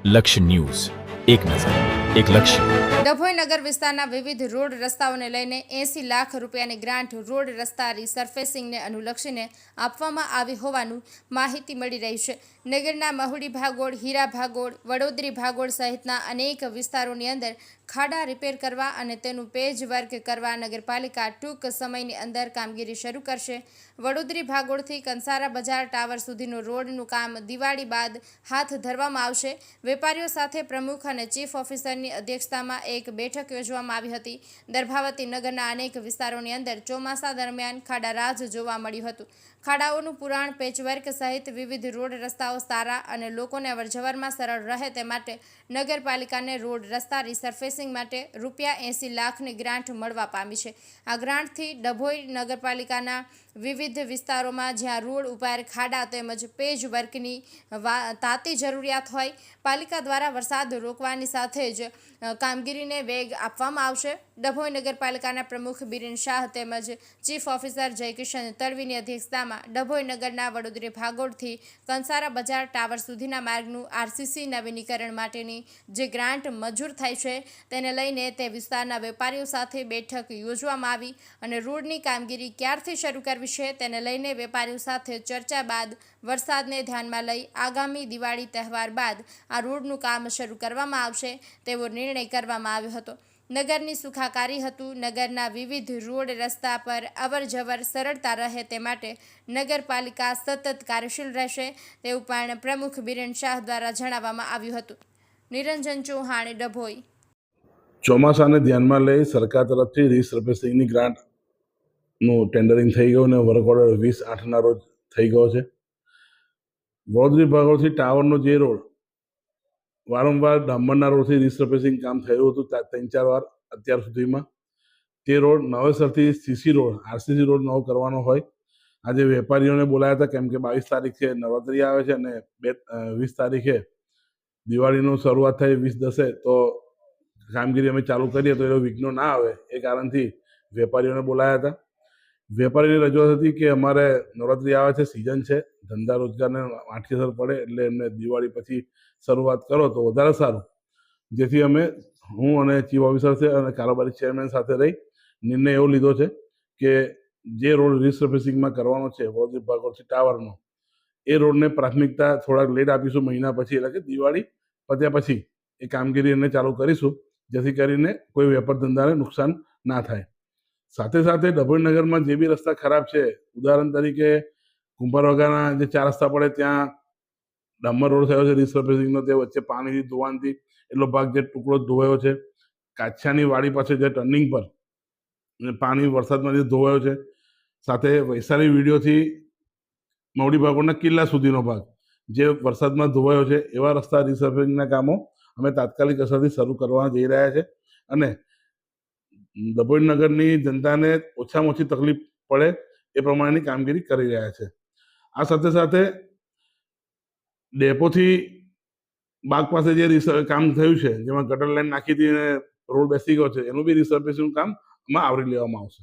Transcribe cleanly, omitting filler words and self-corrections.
લક્ષ્ય ન્યૂઝ, એક નજર, એક લક્ષ્ય. ડભોઈ નગર વિસ્તારના વિવિધ રોડ રસ્તાઓને લઈને 80 લાખ રૂપિયાની ગ્રાન્ટ રોડ રસ્તા રિસર્ફેસિંગને અનુલક્ષીને આપવામાં આવી હોવાનું માહિતી મળી રહી છે. નગરના મહુડી ભાગોળ, હીરા ભાગોળ, વડોદરી ભાગોળ સહિતના અનેક વિસ્તારોની અંદર ખાડા રિપેર કરવા અને તેનું પેજ વર્ક કરવા નગરપાલિકા ટૂંક સમયની અંદર કામગીરી શરૂ કરશે. વડોદરી ભાગોળથી કંસારા બજાર ટાવર સુધીનું રોડનું કામ દિવાળી બાદ હાથ ધરવામાં આવશે. વેપારીઓ સાથે પ્રમુખ અને ચીફ ઓફિસરની અધ્યક્ષતામાં એક બેઠક યોજવામાં આવી હતી. દર્ભાવતી નગરના અનેક વિસ્તારોની અંદર ચોમાસા દરમિયાન ખાડારાજ જોવા મળ્યું હતું. ખાડાઓનું પુરાણ, પેચવર્ક સહિત વિવિધ રોડ રસ્તાઓ સારા અને લોકોને અવરજવરમાં સરળ રહે તે માટે નગરપાલિકાને રોડ રસ્તા રિસર્ફેસિંગ માટે ₹80 લાખની ગ્રાન્ટ મળવા પામી છે. આ ગ્રાન્ટથી ડભોઈ નગરપાલિકાના વિવિધ વિસ્તારોમાં જ્યાં રોડ ઉપર ખાડા તેમજ પેજ વર્કની તાતી જરૂરિયાત હોય, પાલિકા દ્વારા વરસાદ રોકવાની સાથે જ કામગીરીને વેગ આપવામાં આવશે. ડભોઈ નગરપાલિકાના પ્રમુખ બિરેન શાહ તેમજ ચીફ ઓફિસર જયકિશન તડવીની અધ્યક્ષતામાં ડભોઈ નગરના વડોદરી ભાગોળથી કંસારા બજાર ટાવર સુધીના માર્ગનું RCC નવીનીકરણ માટેની જે ગ્રાન્ટ મંજૂર થઈ છે તેને લઈને તે વિસ્તારના વેપારીઓ સાથે બેઠક યોજવામાં આવી અને રોડની કામગીરી ક્યારથી શરૂ કરવી છે તેને લઈને વેપારીઓ સાથે ચર્ચા બાદ વરસાદને ધ્યાનમાં લઈ આગામી દિવાળી તહેવાર બાદ આ રોડનું કામ શરૂ કરવામાં આવશે તેવો નિર્ણય કરવામાં આવ્યો હતો. નગરની સુખાકારી હતું. નગરના વિવિધ રોડ રસ્તા પર અવર જવર સરળતા રહે તે માટે નગરપાલિકા સતત કાર્યશીલ રહેશે તેવું પણ પ્રમુખ બિરેન શાહ દ્વારા જણાવવામાં આવ્યું હતું. નિરંજન ચૌહાણ, ડભોઈ. ચોમાસાને ધ્યાનમાં લઈ સરકાર તરફથી રિસર્ફેસિંગની ગ્રાન્ટનું ટેન્ડરિંગ થઈ ગયું અને વર્ક ઓર્ડર 20/8ના રોજ થઈ ગયો છે. વડોદરી ભાગોળથી ટાવરનો જે રોડ વારંવાર ડામરના રોડથી રિસર્ફેસિંગ કામ થયું હતું 3-4 વાર અત્યાર સુધીમાં. તે રોડ નવેસરથી CC રોડ, RCC રોડ નવો કરવાનો હોય. આજે વેપારીઓને બોલાયા હતા કેમ કે 22 તારીખે નવરાત્રિ આવે છે અને 20 તારીખે દિવાળીનું શરૂઆત થાય 20/10 તો કામગીરી અમે ચાલુ કરીએ તો એનો વિઘ્નો ના આવે એ કારણથી વેપારીઓને બોલાયા હતા. વેપારીની રજૂઆત હતી કે અમારે નવરાત્રિ આવે છે, સિઝન છે, ધંધા રોજગારને આંઠી પડે એટલે એમને દિવાળી પછી શરૂઆત કરો તો વધારે સારું. જેથી અમે હું અને ચીફ ઓફિસર છે અને કારોબારી ચેરમેન સાથે રહી નિર્ણય એવો લીધો છે કે જે રોડ રિસર્ફેસિંગમાં કરવાનો છે વડોદરી ભાગોળથી ટાવરનો, એ રોડને પ્રાથમિકતા થોડાક લેટ આપીશું, મહિના પછી એટલે કે દિવાળી પત્યા પછી એ કામગીરી એને ચાલુ કરીશું જેથી કરીને કોઈ વેપાર ધંધાને નુકસાન ના થાય. સાથે સાથે ડભોઈ નગરમાં જે બી રસ્તા ખરાબ છે, ઉદાહરણ તરીકે કુંભારવાગાના જે 4 રસ્તા પડે ત્યાં ડામર રોડ થયો છે રિસર્ફેસિંગનો, તે વચ્ચે પાણીથી ધોવાણથી એટલો ભાગ જે ટુકડો ધોવાયો છે. કાછાની વાડી પાસે જે ટર્નિંગ પર પાણી વરસાદમાંથી ધોવાયો છે. સાથે વૈશાલી વિડીયોથી મવડી ભાગોળના કિલ્લા સુધીનો ભાગ જે વરસાદમાં ધોવાયો છે એવા રસ્તા રિસર્ફેસિંગના કામો અમે તાત્કાલિક અસરથી શરૂ કરવા જઈ રહ્યા છે અને ડભોઈ નગરની જનતાને ઓછામાં ઓછી તકલીફ પડે એ પ્રમાણેની કામગીરી કરી રહ્યા છે. આ સાથે સાથે ડેપોથી બાગ પાસે જે કામ થયું છે જેમાં ગટર લાઈન નાખી હતી અને રોડ બેસી ગયો છે એનું બી રિસર્ફેસિંગનું કામ આમાં આવરી લેવામાં આવશે.